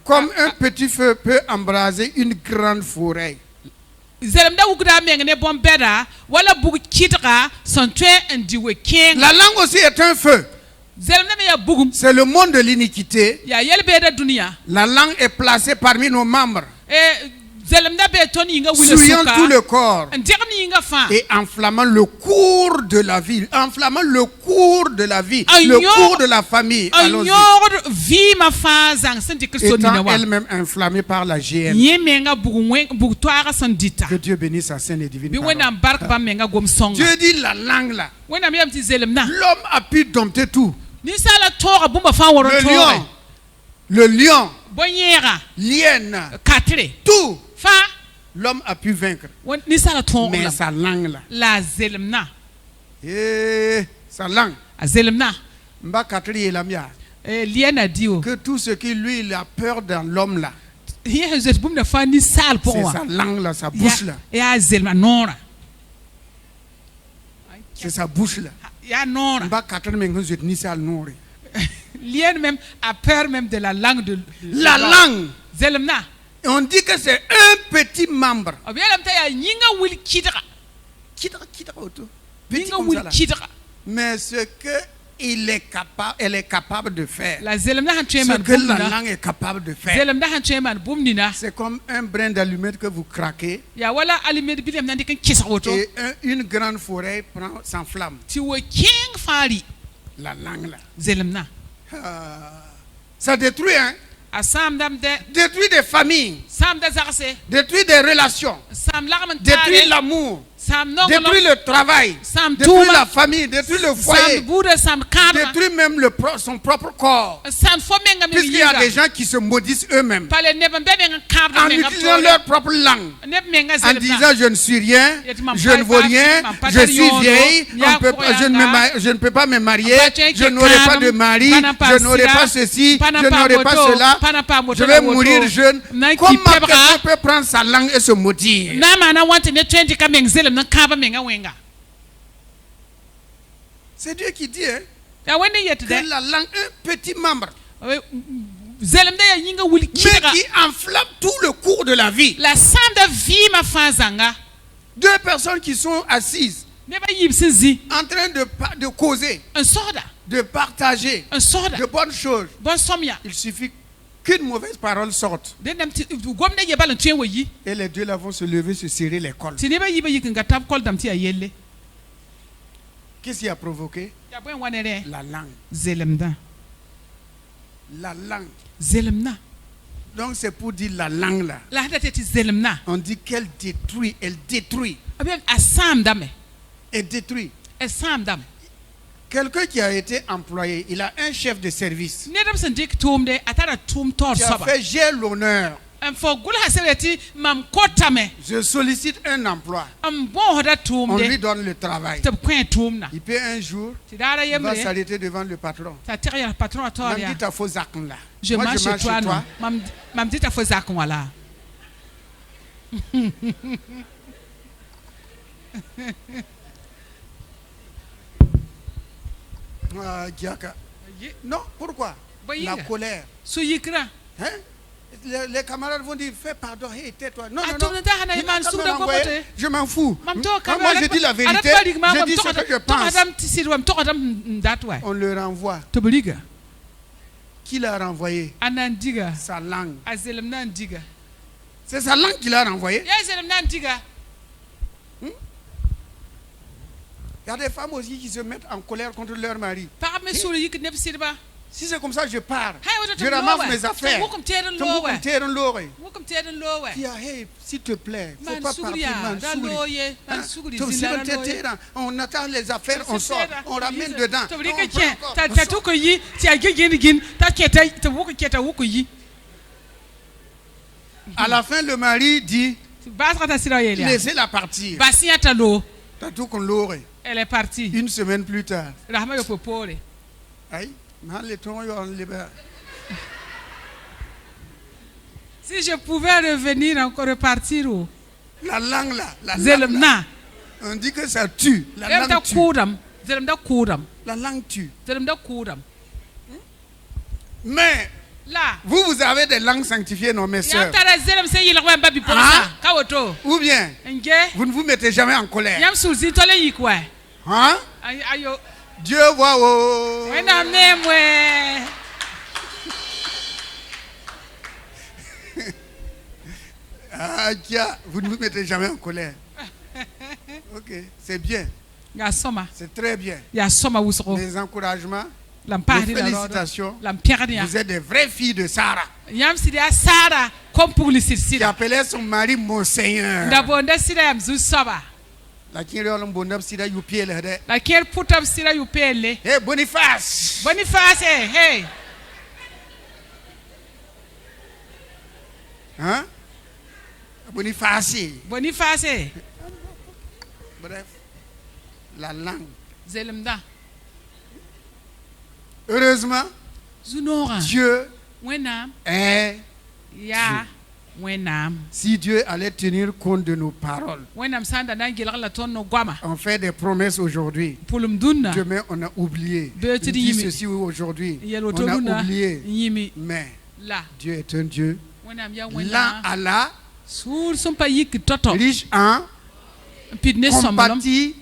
[SPEAKER 1] Comme un petit feu peut embraser une grande forêt. La langue aussi est un feu. C'est le monde de l'iniquité. La langue est placée parmi nos membres, souillant tout le corps et enflammant le cours de la vie, le cours de la famille. Étant elle-même inflammée par la GN. Que Dieu bénisse sa sainte et divine parole. Dieu dit la langue là. L'homme a pu dompter tout. Le lion, l'hyène, tout. L'homme a pu vaincre. Mais sa langue là. Sa langue. Que tout ce qui lui il a peur dans l'homme là. C'est sa langue là, sa bouche là. C'est sa bouche là.
[SPEAKER 2] L'hyène même a peur même de la langue de
[SPEAKER 1] la langue. On dit que c'est un petit membre. Mais ce que elle est capable de faire, ce que la langue est capable de faire, c'est comme un brin d'allumette que vous craquez et une grande forêt s'enflamme. La langue là. Ça détruit, hein? Détruit des familles, détruit des relations, détruit l'amour, détruit le travail, détruit la famille, détruit le foyer, détruit même son propre corps. Puisqu'il y a des gens qui se maudissent eux-mêmes en utilisant leur propre langue, en disant je ne suis rien, je ne vaux rien, je suis vieille, je ne peux pas me marier, je n'aurai pas de mari, je n'aurai pas ceci, je n'aurai pas cela, je vais mourir jeune. Comment quelqu'un peut prendre sa langue et se maudire? C'est Dieu qui dit, hein, que la langue est un petit membre, mais qui enflamme tout le cours de la vie. Deux personnes qui sont assises en train de causer, de partager de bonnes choses. Il suffit qu'une mauvaise parole sorte et les deux là vont se lever, se serrer les cols. Qu'est-ce qui a provoqué? La langue. La langue. Donc c'est pour dire la langue là. On dit qu'elle détruit, elle détruit. Elle détruit. Quelqu'un qui a été employé, il a un chef de service. Qui a fait j'ai l'honneur. Je sollicite un emploi. On lui donne le travail. Il peut un jour, il va s'arrêter devant le patron. Même dit ta faux acte là.
[SPEAKER 2] Je marche chez toi. Même dit ta faux acte là.
[SPEAKER 1] Non, pourquoi? La colère. Hein? Les camarades vont dire, fais pardon, hey, tais-toi. Non, non, non. Je m'en fous. Moi, je dis la vérité. Je dis ce que je pense. On le renvoie. Qui l'a renvoyé? Sa langue. C'est sa langue qui l'a renvoyé. Il y a des femmes aussi qui se mettent en colère contre leur mari. Si c'est comme ça, je pars. Je ramasse mes affaires. Hey, s'il te plaît, faut pas partir. On attend les affaires, on sort, on ramène dedans. À la fin, le mari dit, laissez-la partir. Elle est partie. Une semaine plus tard. Aïe.
[SPEAKER 2] Si je pouvais revenir encore repartir où?
[SPEAKER 1] La langue là, la langue là. On dit que ça tue. La langue tue. La langue tue. Mais là, vous avez des langues sanctifiées, non, mes soeurs? Ou bien, vous ne vous mettez jamais en colère. Hein? Dieu voit. Vous ne vous mettez jamais en colère. Ok, c'est bien. C'est très bien. Mes encouragements, mes félicitations. Vous êtes des vraies filles de Sarah. Qui appelait son mari mon Seigneur. La qui
[SPEAKER 2] put up sira you pele.
[SPEAKER 1] Hey, Boniface.
[SPEAKER 2] Boniface, hey.
[SPEAKER 1] Hein? Boniface. Bref, la langue. Heureusement, Dieu est Dieu. Si Dieu allait tenir compte de nos paroles, on fait des promesses aujourd'hui. Demain, on a oublié. On dit ceci aujourd'hui. On a oublié. Mais Dieu est un Dieu lent à la, riche en compatie.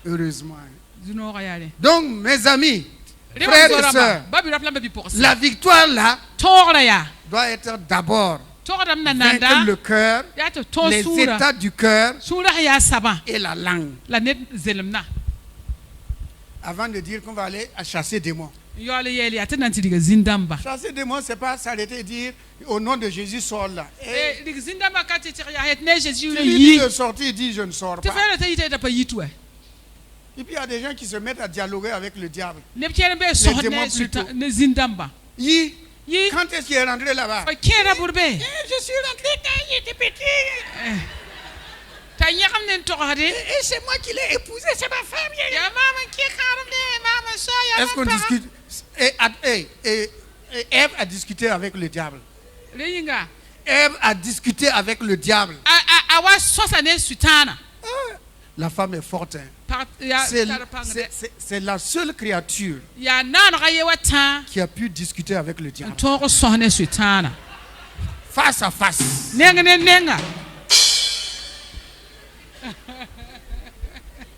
[SPEAKER 1] Heureusement. Donc, mes amis, frères et sœurs, la victoire là doit être d'abord vaincre le cœur, les états du cœur et la langue. Avant de dire qu'on va aller à chasser des démons. Chasser des démons, c'est pas s'arrêter et dire au nom de Jésus sors là. Tu lui dis de sortir, il dit je ne sors pas. Et puis il y a des gens qui se mettent à dialoguer avec le diable. Les démons plutôt. Quand est-ce qu'il est rentré là-bas? Je suis rentré quand il était petit. Et c'est moi qui l'ai épousé, c'est ma femme. Est-ce qu'on discute? Et Ève a discuté avec le diable. Ève a discuté avec le diable. La femme est forte. C'est la seule créature qui a pu discuter avec le diable. Face à face.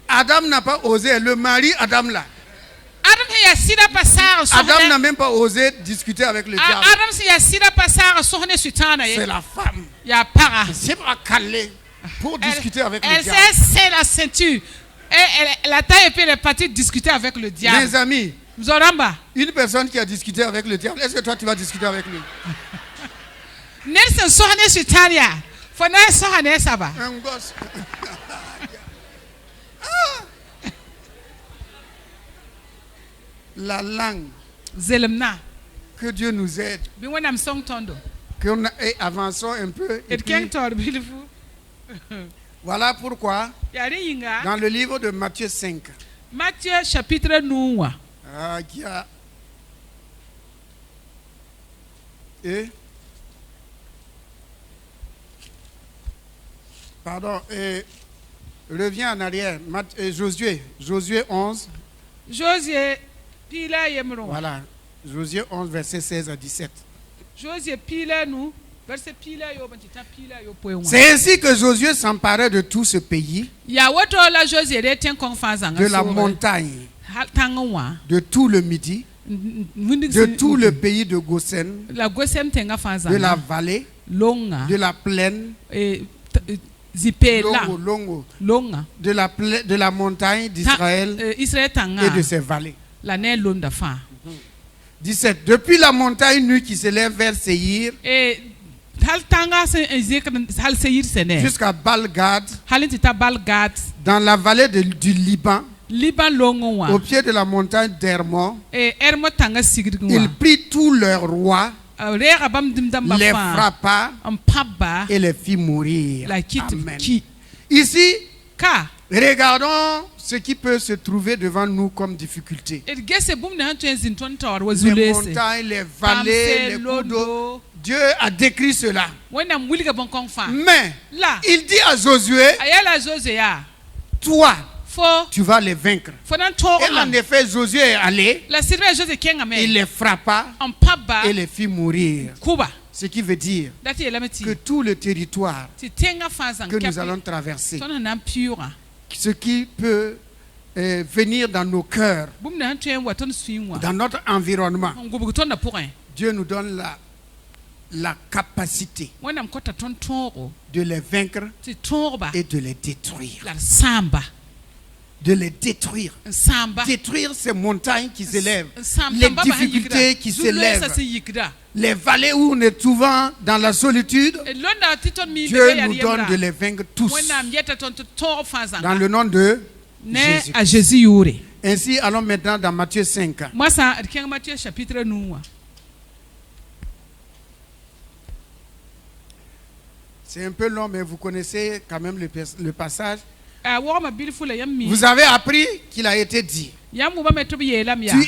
[SPEAKER 1] Adam n'a pas osé, le mari Adam là. Adam n'a même pas osé discuter avec le diable. C'est la femme. C'est pas calé pour discuter avec le diable.
[SPEAKER 2] Elle sait la ceinture. Elle a taille et puis elle est partie discuter avec le diable.
[SPEAKER 1] Mes amis, une personne qui a discuté avec le diable, est-ce que toi tu vas discuter avec lui? Un gosse. La langue. Que Dieu nous aide. Qu'on avançons un peu. Et puis, voilà pourquoi, dans le livre de Matthieu 5,
[SPEAKER 2] Matthieu chapitre 9,
[SPEAKER 1] reviens en arrière, Josué 11.
[SPEAKER 2] Josué
[SPEAKER 1] Voilà. Josué 11, verset 16 à 17. C'est ainsi que Josué s'emparait de tout ce pays, de la montagne, de tout le Midi, de tout le pays de Goshen, de la vallée, de la plaine, de la montagne d'Israël et de ses vallées. 17. Depuis la montagne nue qui s'élève vers Séhir jusqu'à Baal-Gad, dans la vallée du Liban, au pied de la montagne d'Hermon, il prit tous leurs rois, les frappa et les fit mourir. Amen. Ici, regardons ce qui peut se trouver devant nous comme difficulté. Les montagnes, les vallées, les cours d'eau. Dieu a décrit cela. Mais il dit à Josué, toi, tu vas les vaincre. Et en effet, Josué est allé, il les frappa et les fit mourir. Ce qui veut dire que tout le territoire que nous allons traverser, ce qui peut venir dans nos cœurs, dans notre environnement, Dieu nous donne la capacité de les vaincre et de les détruire. De les détruire. Détruire ces montagnes qui s'élèvent, les difficultés qui s'élèvent, les vallées où on est souvent dans la solitude. Dieu nous donne de les vaincre tous. Dans le nom de Jésus. Ainsi, allons maintenant dans Matthieu 5. C'est un peu long, mais vous connaissez quand même le passage. Vous avez appris qu'il a été dit: tu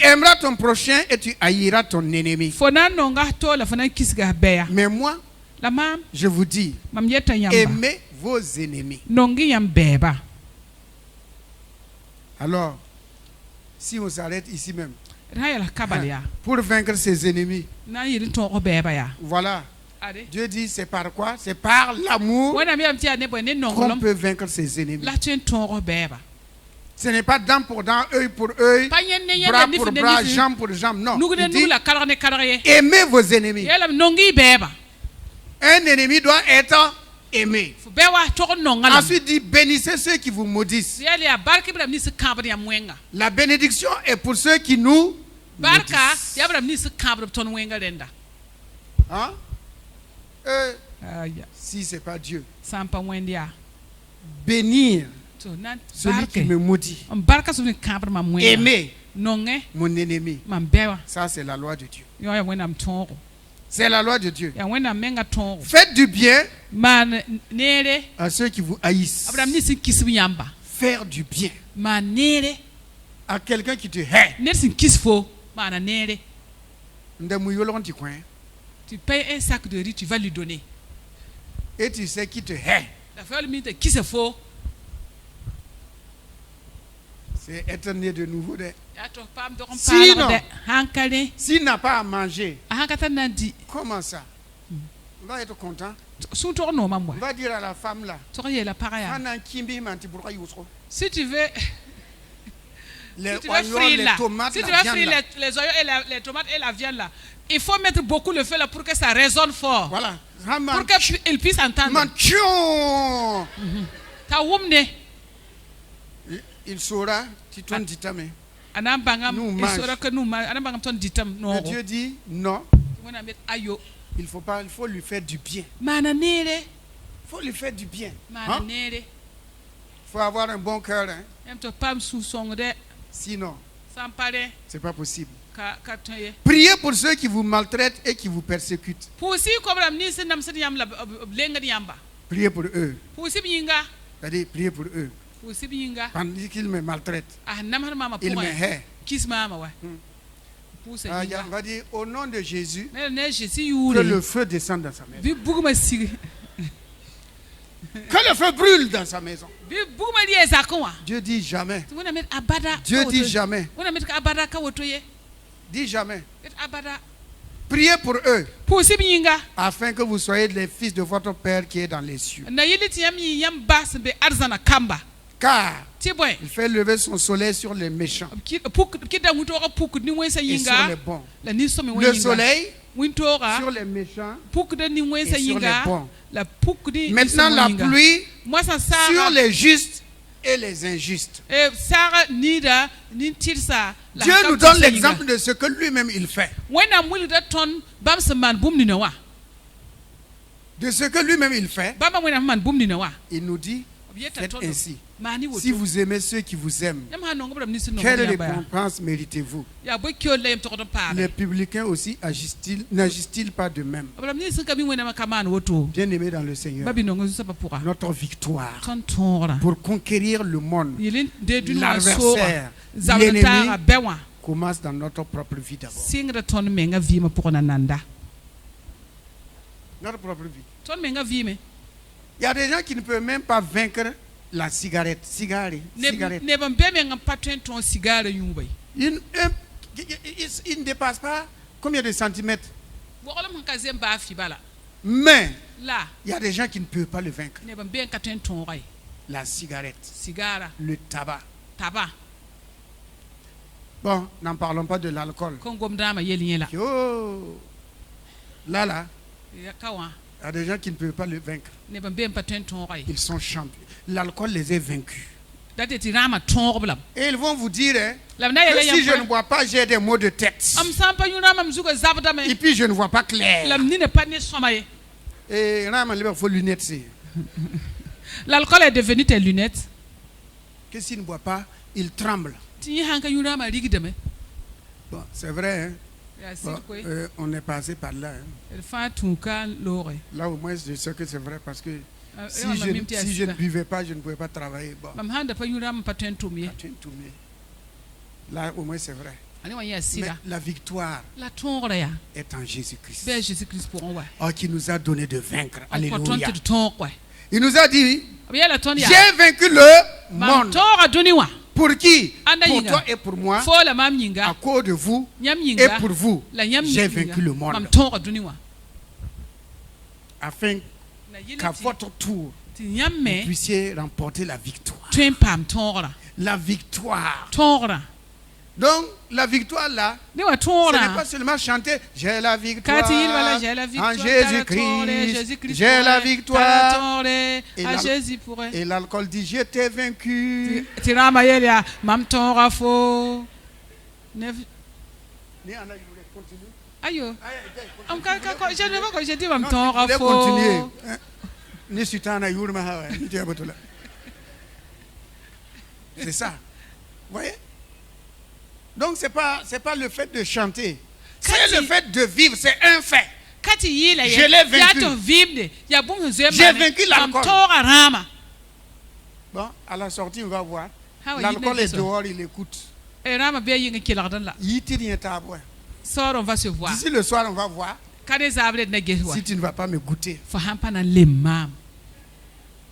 [SPEAKER 1] aimeras ton prochain et tu haïras ton ennemi. Mais moi, je vous dis, aimez vos ennemis. Alors, si on s'arrête ici même, pour vaincre ses ennemis, voilà. Dieu dit, c'est par quoi? C'est par l'amour qu'on peut vaincre ses ennemis. Ce n'est pas dent pour dent, œil pour œil, bras pour bras, jambe pour jambe. Non. Il dit, aimez vos ennemis. Un ennemi doit être aimé. Ensuite, dit, bénissez ceux qui vous maudissent. La bénédiction est pour ceux qui nous maudissent. Hein? Si ce n'est pas Dieu, bénir celui qui me maudit, aimer mon ennemi, ça c'est la loi de Dieu. C'est la loi de Dieu. Faites du bien à ceux qui vous haïssent. Faire du bien à quelqu'un qui te hait.
[SPEAKER 2] Tu payes un sac de riz, tu vas lui donner.
[SPEAKER 1] Et tu sais qui te hait.
[SPEAKER 2] Qui se faut.
[SPEAKER 1] C'est être né de nouveau. Sinon, s'il n'a pas à manger, comment ça? On va être content. On va dire à la femme là,
[SPEAKER 2] si tu veux
[SPEAKER 1] les oignons, les tomates,
[SPEAKER 2] les oignons et les tomates et la viande là, il faut mettre beaucoup le feu là pour que ça résonne fort.
[SPEAKER 1] Voilà.
[SPEAKER 2] Pour qu'il puisse entendre.
[SPEAKER 1] Il saura, tu t'en dis ta main. Dieu dit non. Il faut lui faire du bien. Il faut lui faire du bien. Il faut avoir un bon cœur. Hein? Sinon, c'est pas possible. Priez pour ceux qui vous maltraitent et qui vous persécutent. Priez pour eux. C'est-à-dire, priez pour eux. Pendant qu'ils me maltraitent, ils me haient. On va dire au nom de Jésus, que le feu descende dans sa maison. Que le feu brûle dans sa maison. Dieu dit jamais. Dieu dit jamais. Dis jamais. Priez pour eux, afin que vous soyez les fils de votre Père qui est dans les cieux. Car il fait lever son soleil sur les méchants et sur les bons. Le soleil sur les méchants et sur les bons. Maintenant la pluie sur les justes et les injustes. Dieu nous donne l'exemple de ce que lui-même il fait. De ce que lui-même il fait, il nous dit, faites ainsi. Si vous aimez ceux qui vous aiment, quelle récompense méritez-vous? Les publicains aussi n'agissent-ils pas de même? Bien-aimés dans le Seigneur, notre victoire pour conquérir le monde, l'adversaire, l'ennemi, commence dans notre propre vie d'abord. Notre propre vie. Il y a des gens qui ne peuvent même pas vaincre la cigarette. Il ne dépasse pas combien de centimètres. Mais il y a des gens qui ne peuvent pas le vaincre. La cigarette, le tabac. Bon, n'en parlons pas de l'alcool. Là. Il y a des gens qui ne peuvent pas le vaincre. Ils sont champions. L'alcool les a vaincus. Et ils vont vous dire que si je ne bois pas, j'ai des maux de tête. Et puis je ne vois pas clair. Et il faut lunettes.
[SPEAKER 2] L'alcool est devenu tes lunettes.
[SPEAKER 1] Que s'il ne boit pas, il tremble. Bon, c'est vrai, hein? Bon, on est passé par là. Hein. Là au moins je sais que c'est vrai parce que si je ne buvais pas, je ne pouvais pas travailler. Bon. Là au moins c'est vrai. Mais la victoire est en Jésus-Christ. Qui nous a donné de vaincre. Alléluia. Il nous a dit, j'ai vaincu le monde. Pour qui? Pour toi et pour moi. À cause de vous et pour vous, j'ai vaincu le monde. Afin qu'à votre tour, vous puissiez remporter la victoire. La victoire. Donc, la victoire là, ce n'est pas seulement chanter j'ai la victoire en Jésus-Christ, j'ai la victoire. Et l'alcool dit je t'ai vaincu. C'est ça. Vous voyez? Donc c'est pas le fait de chanter, c'est le fait de vivre, c'est un fait. Je l'ai vaincu. J'ai vaincu l'alcool. Bon, à la sortie on va voir. L'alcool est dehors, il écoute.
[SPEAKER 2] Soir on va se voir.
[SPEAKER 1] D'ici le soir on va voir. Si tu ne vas pas me goûter.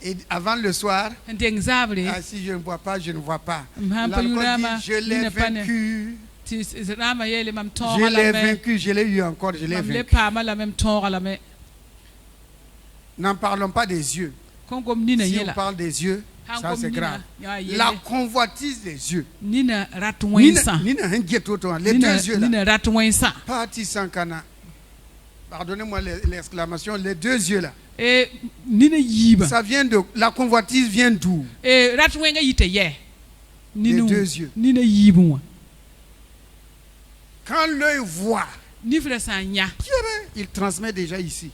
[SPEAKER 1] Et avant le soir, si je ne bois pas, je ne vois pas. L'alcool dit, je l'ai vaincu. Je l'ai vaincu, je l'ai eu encore, je l'ai vaincu. N'en parlons pas des yeux. Si on parle des yeux, ça c'est grave. La convoitise des yeux. Les deux yeux là. Parti sans cana. Pardonnez-moi l'exclamation, les deux yeux là. Ça vient de la convoitise vient d'où? Les deux yeux. Quand l'œil voit, il transmet déjà ici.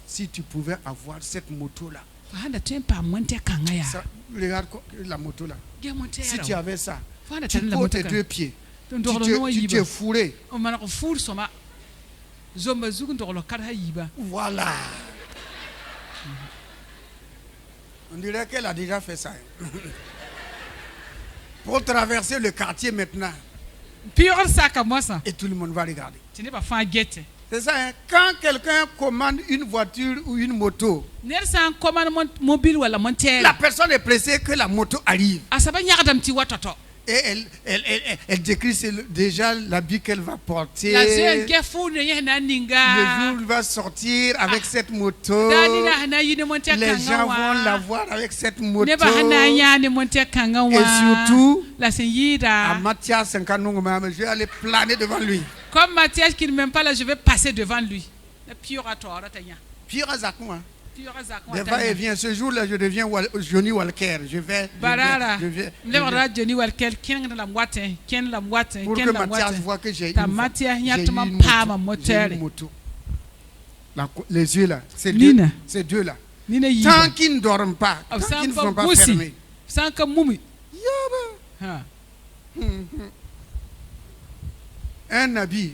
[SPEAKER 1] Si tu pouvais avoir cette moto là, regarde la moto là. Si tu avais ça, tu poses tes deux pieds, tu t'es fourré. Voilà. On dirait qu'elle a déjà fait ça. Pour traverser le quartier maintenant. Et tout le monde va regarder. C'est ça, hein? Quand quelqu'un commande une voiture ou une moto, la personne est pressée que la moto arrive. Et elle décrit déjà l'habit qu'elle va porter. Le jour où il va sortir avec cette moto, les gens vont la voir avec cette moto. Et surtout, à Matthias 50, je vais aller planer devant lui.
[SPEAKER 2] Comme Matthias qui ne m'aime pas là, je vais passer devant lui.
[SPEAKER 1] Pire des va-et-vient. Ce jour-là, je deviens Johnny Walker. Je vais. Pour que Matthias voit que j'ai une moto. Les yeux là, ces deux-là. Tant qu'ils ne dorment pas, tant qu'ils ne sont pas fermés. Un habit.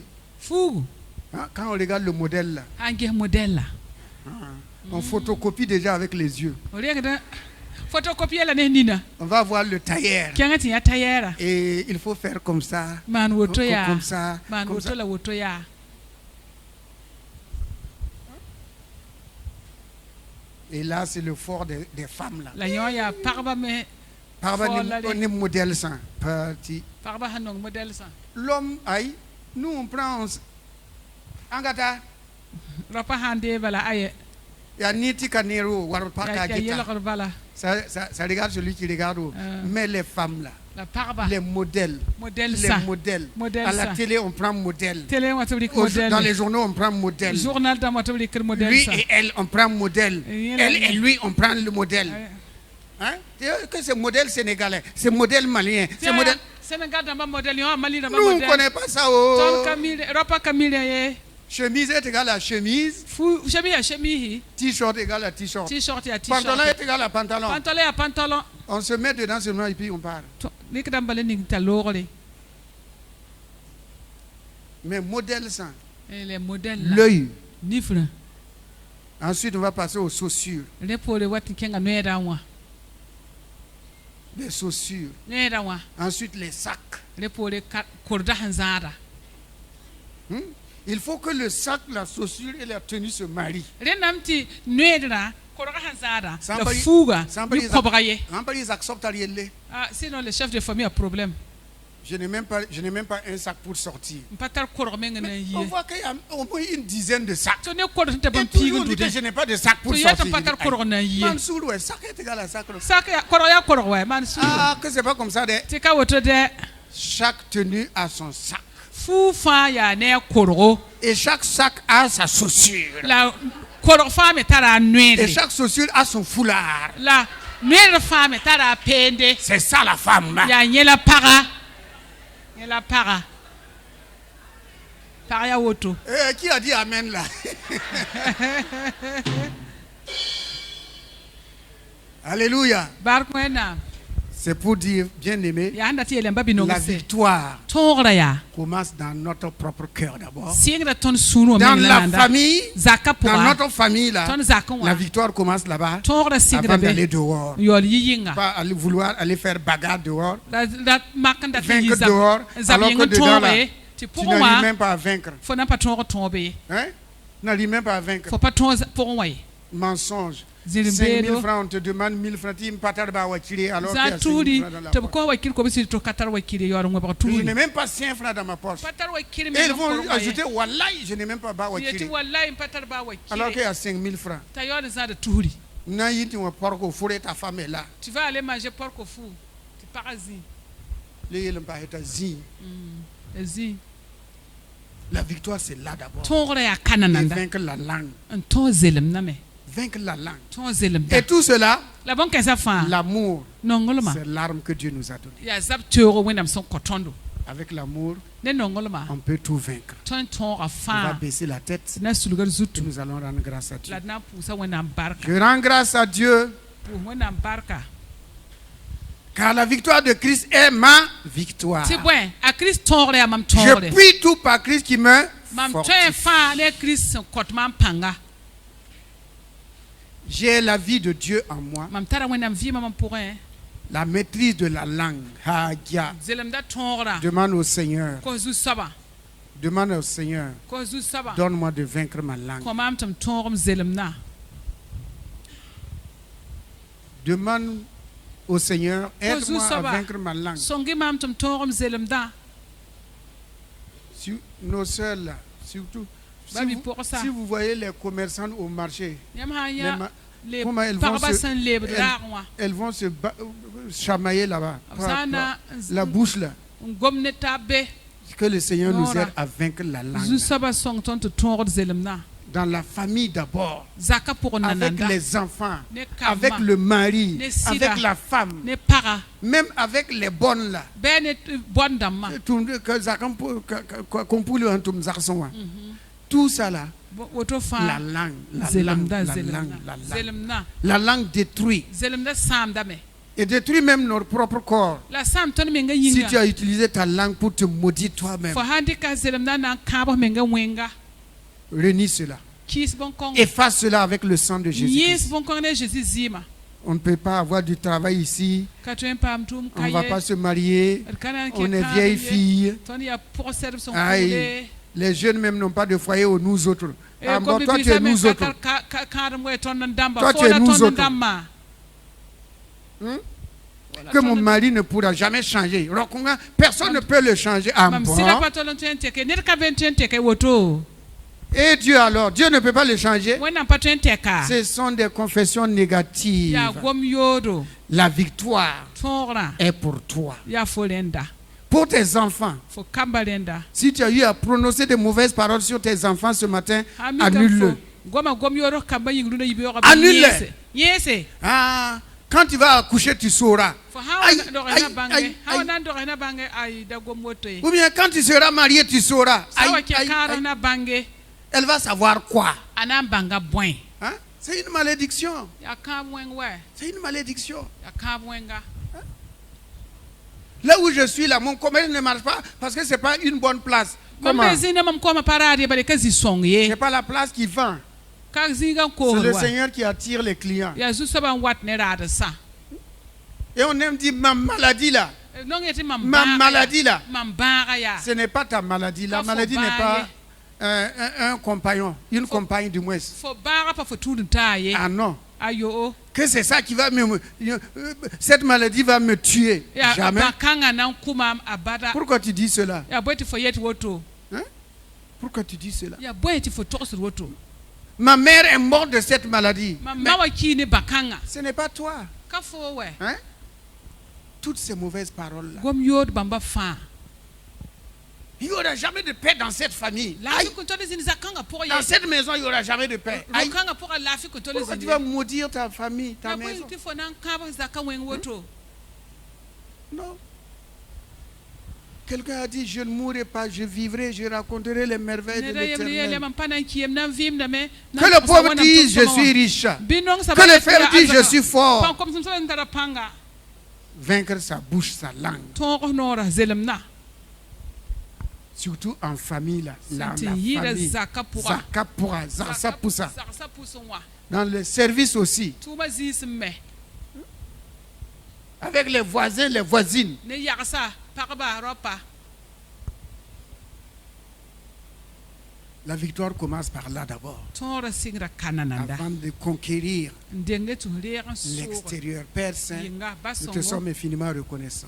[SPEAKER 1] Quand on regarde le modèle là. On photocopie déjà avec les yeux. On va voir le tailleur. Et il faut faire comme ça. Comme ça. Et là, c'est le fort des femmes là. On est modèle sans. L'homme, aïe, nous on prend. Angata. Ça regarde celui qui regarde. Mais les femmes là, les modèles, à la télé on prend modèle, dans les journaux on prend modèle, lui et elle on prend modèle, elle et lui on prend le modèle. Hein? Que c'est modèle sénégalais, c'est modèle malien, c'est modèle. Nous on ne connaît pas ça. Chemise est égale à chemise. T-shirt égale à t-shirt. Pantalon est égal à pantalon. On se met dedans seulement et puis on part. Mais modèle sans. L'œil. Ensuite, on va passer aux chaussures. Les chaussures. Ensuite, les sacs. Il faut que le sac, la chaussure et la tenue se marient.
[SPEAKER 2] Sinon, le chef de famille a problème.
[SPEAKER 1] Je n'ai même pas un sac pour sortir. Mais on voit qu'il y a au moins une dizaine de sacs. Et puis on dit que je n'ai pas de sac pour sortir. Mansour, sac est égal à sac. Ah, que c'est pas comme ça. Chaque tenue a son sac. Et chaque sac a sa chaussure. Et chaque chaussure a son foulard. C'est ça la femme. Qui a dit amen là? Alléluia. C'est pour dire, bien aimé, la victoire commence dans notre propre cœur d'abord. Dans la famille, dans notre famille, là, la victoire commence là-bas avant d'aller dehors. Pas aller vouloir aller faire bagarre dehors, vaincre dehors, alors que dedans, là, tu n'arrives même pas à vaincre. Hein? Tu n'arrives même pas à vaincre. Mensonge. 5 000 francs, on te demande 1 000 francs, tu alors qu'il y a 5 000 francs dans la poche. Je n'ai même pas 5 francs dans ma poche. Et ils vont ajouter, Wallahi, je n'ai même pas Bawakiri. Alors qu'il y a 5 000 francs. Ta femme est là.
[SPEAKER 2] Tu vas aller manger porc au four. Tu pars à Zi.
[SPEAKER 1] La victoire, c'est là d'abord. Et vaincre la langue. Vaincre la langue. Et tout cela, l'amour, c'est l'arme que Dieu nous a donnée. Avec l'amour, on peut tout vaincre. On va baisser la tête et nous allons rendre grâce à Dieu. Je rends grâce à Dieu car la victoire de Christ est ma victoire. Je puis tout par Christ qui me fortifie. J'ai la vie de Dieu en moi. La maîtrise de la langue. Demande au Seigneur Demande au Seigneur, donne-moi de vaincre ma langue. Demande au Seigneur, aide-moi à vaincre ma langue. Si nos sœurs là, surtout, si vous voyez les commerçants au marché, comment elles vont se chamailler là-bas, la bouche là. Que le Seigneur nous aide à vaincre la langue. Dans la famille d'abord, avec les enfants, avec le mari, avec la femme, même avec les bonnes là. Tout ça là, la langue détruit. Et détruit même notre propre corps. Si tu as utilisé ta langue pour te maudire toi-même, renie cela. Efface cela avec le sang de Jésus. On ne peut pas avoir du travail ici. On ne va pas se marier. On est vieille fille. Aïe. Les jeunes même n'ont pas de foyer aux nous autres. Ah, bon, toi tu es nous autres. Toi tu es nous autres. Que mon mari ne pourra jamais changer. Personne ne peut le changer. Et Dieu alors, Dieu ne peut pas le changer. Ce sont des confessions négatives. La victoire est pour toi. Pour tes enfants. Si tu as eu à prononcer de mauvaises paroles sur tes enfants ce matin, annule-le. Annule-le. Ah, quand tu vas accoucher, tu sauras. Ou bien quand tu seras marié, tu sauras. Elle va savoir quoi? Hein? C'est une malédiction. C'est une malédiction. Là où je suis là, mon commerce ne marche pas parce que ce n'est pas une bonne place. Comment? Ce n'est pas la place qui vend. C'est le Seigneur qui attire les clients. Et on aime dire ma maladie là. Ma maladie là. Ce n'est pas ta maladie. La maladie n'est pas un compagnon, une compagne du moins. Ah non. Que c'est ça qui va me... Cette maladie va me tuer. Jamais. Pourquoi tu dis cela? Hein? Pourquoi tu dis cela? Ma mère est morte de cette maladie. Mais ce n'est pas toi. Hein? Toutes ces mauvaises paroles-là. Il n'y aura jamais de paix dans cette famille. Dans cette maison, il n'y aura jamais de paix. Pourquoi tu vas maudire ta famille, ta maison? Non. Quelqu'un a dit, je ne mourrai pas, je vivrai, je raconterai les merveilles de l'Éternel. Que le pauvre dise, je suis riche. Que le frère dise, je suis fort. Vaincre sa bouche, sa langue. Surtout en famille, la famille. Dans le service aussi. Avec les voisins, les voisines. La victoire commence par là d'abord. Avant de conquérir l'extérieur. Père Saint, nous te sommes infiniment reconnaissants.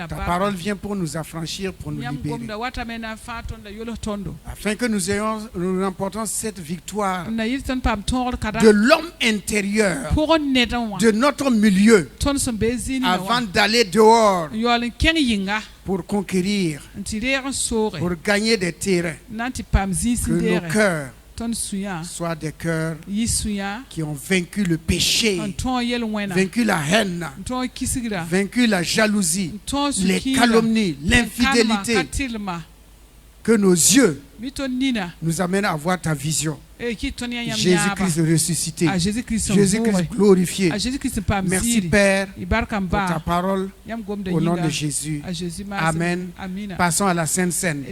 [SPEAKER 1] Ta parole vient pour nous affranchir, pour nous libérer. Afin que nous remportons cette victoire de l'homme intérieur, de notre milieu, avant d'aller dehors pour conquérir, pour gagner des terrains. Que nos cœurs soient des cœurs qui ont vaincu le péché, vaincu la haine, vaincu la jalousie, les calomnies, l'infidélité. Que nos yeux nous amènent à voir ta vision. Jésus-Christ ressuscité, Jésus-Christ glorifié. Merci Père pour ta parole au nom de Jésus. Amen. Passons à la Sainte Seine.